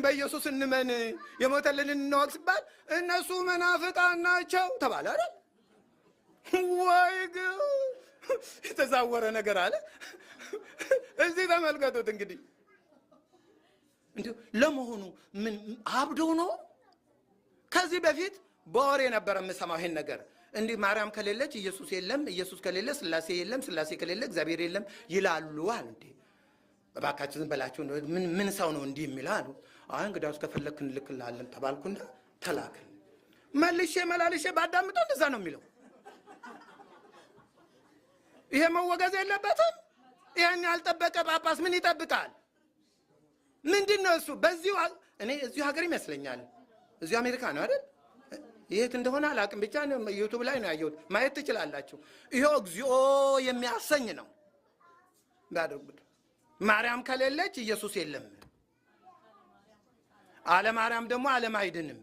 በኢየሱስ እንመን የሞተልንን እንወቅ ሲባል እነሱ መናፍቃን ናቸው ተባለ አይደል? ወይ የተዛወረ ነገር አለ። እዚህ ተመልከቱት እንግዲህ እንዴ ለመሆኑ ምን አብዶ ነው? ከዚህ በፊት በወሬ ነበር የምሰማው ይሄን ነገር እንዴ ማርያም ከሌለች ኢየሱስ የለም፣ ኢየሱስ ከሌለ ስላሴ የለም፣ ስላሴ ከሌለ እግዚአብሔር የለም ይላሉ አሉ። እንዴ ባካችሁ ዝም በላችሁ ምን ሰው ነው እንዲህ የሚላሉ? አይ እንግዲያውስ ከፈለክ እንልክልሃለን ተባልኩና ተላከን። መላልሼ ባዳምጠው እንደዛ ነው የሚለው። ይሄ መወገዝ የለበትም። ይሄን ያልጠበቀ ጳጳስ ምን ይጠብቃል? ምንድነው እሱ? በዚሁ እኔ እዚሁ ሀገር ይመስለኛል እዚሁ አሜሪካ ነው አይደል? የት እንደሆነ አላውቅም፣ ብቻ ዩቲዩብ ላይ ነው ያየሁት። ማየት ትችላላችሁ። ይሄው እግዚኦ የሚያሰኝ ነው ባደርጉት። ማርያም ከሌለች ኢየሱስ የለም፣ አለ ማርያም ደግሞ ዓለም አይድንም።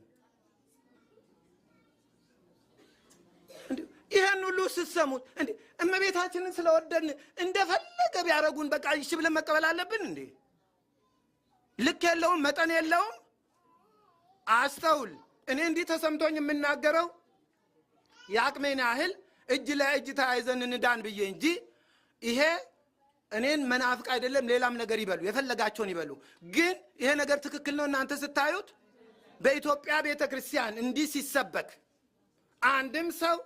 ይሄን ሁሉ ስትሰሙት እንዴ እመቤታችንን ስለወደድን እንደፈለገ ቢያረጉን በቃ እሺ ብለን መቀበል አለብን እንዴ? ልክ የለውም፣ መጠን የለውም። አስተውል። እኔ እንዲህ ተሰምቶኝ የምናገረው ያቅሜን ያህል እጅ ለእጅ ተያይዘን እንዳን ብዬ እንጂ ይሄ እኔን መናፍቅ አይደለም። ሌላም ነገር ይበሉ፣ የፈለጋቸውን ይበሉ። ግን ይሄ ነገር ትክክል ነው። እናንተ ስታዩት በኢትዮጵያ ቤተክርስቲያን እንዲህ ሲሰበክ አንድም ሰው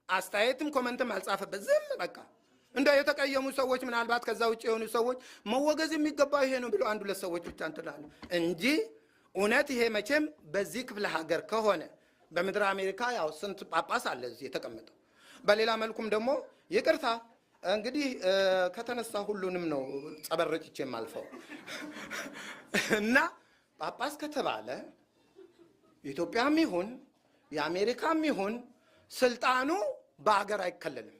አስተያየትም ኮሜንትም አልጻፈበት፣ ዝም በቃ እንደ የተቀየሙ ሰዎች ምናልባት ከዛ ውጭ የሆኑ ሰዎች መወገዝ የሚገባው ይሄ ነው ብሎ አንድ ሁለት ሰዎች ብቻ እንትላሉ እንጂ እውነት ይሄ መቼም በዚህ ክፍለ ሀገር ከሆነ በምድር አሜሪካ ያው ስንት ጳጳስ አለ እዚህ የተቀመጠው። በሌላ መልኩም ደግሞ ይቅርታ እንግዲህ ከተነሳ ሁሉንም ነው ጸበረጭቼ ማልፈው እና ጳጳስ ከተባለ ኢትዮጵያም ይሁን የአሜሪካም ይሁን ስልጣኑ በአገር አይከለልም።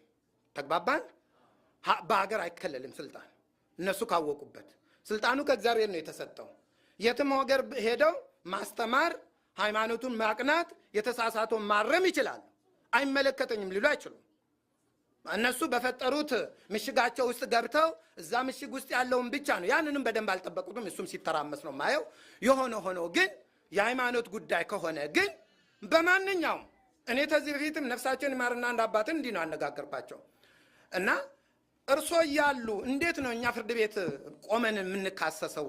ተግባባን? በአገር አይከለልም ስልጣን። እነሱ ካወቁበት ስልጣኑ ከእግዚአብሔር ነው የተሰጠው። የትም ሀገር ሄደው ማስተማር፣ ሃይማኖቱን ማቅናት፣ የተሳሳተውን ማረም ይችላሉ። አይመለከተኝም ሊሉ አይችሉም። እነሱ በፈጠሩት ምሽጋቸው ውስጥ ገብተው እዛ ምሽግ ውስጥ ያለውን ብቻ ነው። ያንንም በደንብ አልጠበቁትም። እሱም ሲተራመስ ነው ማየው። የሆነ ሆኖ ግን የሃይማኖት ጉዳይ ከሆነ ግን በማንኛውም እኔ ተዚህ በፊትም ነፍሳቸውን ይማርና አንድ አባትን እንዲህ ነው አነጋገርኳቸው እና እርሶ እያሉ እንዴት ነው እኛ ፍርድ ቤት ቆመን የምንካሰሰው?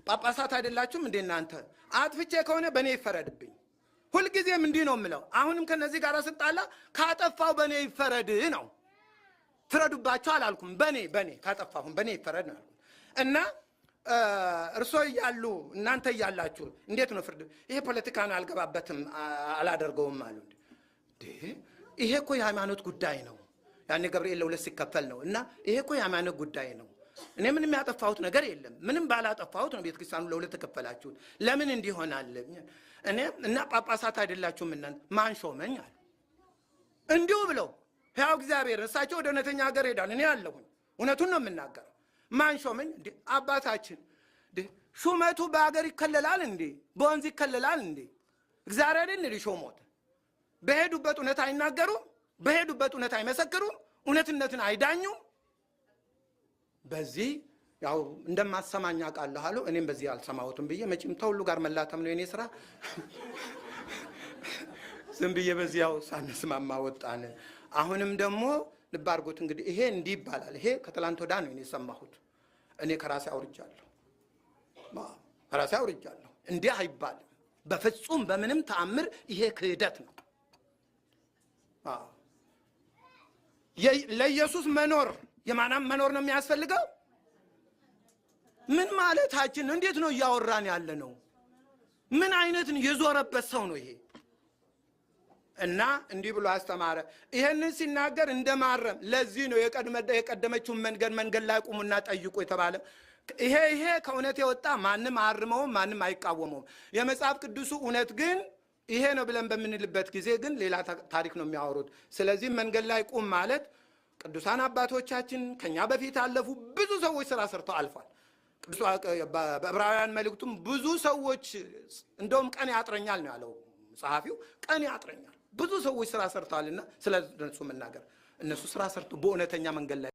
ጳጳሳት አይደላችሁም እንዴ እናንተ? አጥፍቼ ከሆነ በእኔ ይፈረድብኝ። ሁልጊዜም እንዲህ ነው የምለው። አሁንም ከነዚህ ጋር ስጣላ ካጠፋው በእኔ ይፈረድ ነው። ፍረዱባቸው አላልኩም። በእኔ ካጠፋሁም በእኔ ይፈረድ ነው እና እርሶ እያሉ እናንተ እያላችሁ እንዴት ነው ፍርድ? ይሄ ፖለቲካ ነው፣ አልገባበትም፣ አላደርገውም አሉ። ይሄ እኮ የሃይማኖት ጉዳይ ነው። ያኔ ገብርኤል ለሁለት ሲከፈል ነው እና ይሄ እኮ የሃይማኖት ጉዳይ ነው። እኔ ምንም ያጠፋሁት ነገር የለም። ምንም ባላጠፋሁት ነው ቤተክርስቲያኑ ለሁለት ተከፈላችሁት። ለምን እንዲሆናል? እኔ እና ጳጳሳት አይደላችሁም እናንተ ማን ሾመኝ አሉ። እንዲሁ ብለው ያው እግዚአብሔር እሳቸው ወደ እውነተኛ ሀገር ሄዳል። እኔ ያለሁኝ እውነቱን ነው የምናገረው። ማን ሾመኝ እንዴ? አባታችን ሹመቱ በሀገር ይከለላል እንዴ? በወንዝ ይከለላል እንዴ? እግዚአብሔር አይደል እንዴ ሾሞት? በሄዱበት እውነት አይናገሩም፣ በሄዱበት እውነት አይመሰክሩም፣ እውነትነትን አይዳኙም። በዚህ ያው እንደማሰማኛ ቃል አሉ። እኔም በዚህ አልሰማሁትም ብዬ መቼም ተሁሉ ጋር መላተም ነው የኔ ስራ። ዝም ብዬ በዚህ ያው ሳንስማማ ወጣን። አሁንም ደግሞ ልብ አድርጎት እንግዲህ ይሄ እንዲህ ይባላል። ይሄ ከትላንት ወዳ ነው እኔ ሰማሁት። እኔ ከራሴ አውርጃለሁ። እንዲህ አይባልም በፍጹም በምንም ተአምር። ይሄ ክህደት ነው። ለኢየሱስ መኖር የማናም መኖር ነው የሚያስፈልገው። ምን ማለታችን ነው? እንዴት ነው እያወራን ያለ ነው? ምን አይነት የዞረበት ሰው ነው ይሄ? እና እንዲህ ብሎ አስተማረ። ይሄንን ሲናገር እንደማረም ለዚህ ነው የቀደመችውን መንገድ ላይ ቁሙና ጠይቁ የተባለ። ይሄ ከእውነት የወጣ ማንም አርመውም ማንም አይቃወመውም። የመጽሐፍ ቅዱሱ እውነት ግን ይሄ ነው ብለን በምንልበት ጊዜ ግን ሌላ ታሪክ ነው የሚያወሩት። ስለዚህ መንገድ ላይ ቁም ማለት ቅዱሳን አባቶቻችን ከኛ በፊት ያለፉ ብዙ ሰዎች ስራ ሰርተው አልፏል። በዕብራውያን መልእክቱም ብዙ ሰዎች እንደውም ቀን ያጥረኛል ነው ያለው ጸሐፊው። ቀን ያጥረኛል ብዙ ሰዎች ስራ ሰርተዋልና ስለዚህ እነሱ መናገር እነሱ ስራ ሰርተው በእውነተኛ መንገድ ላይ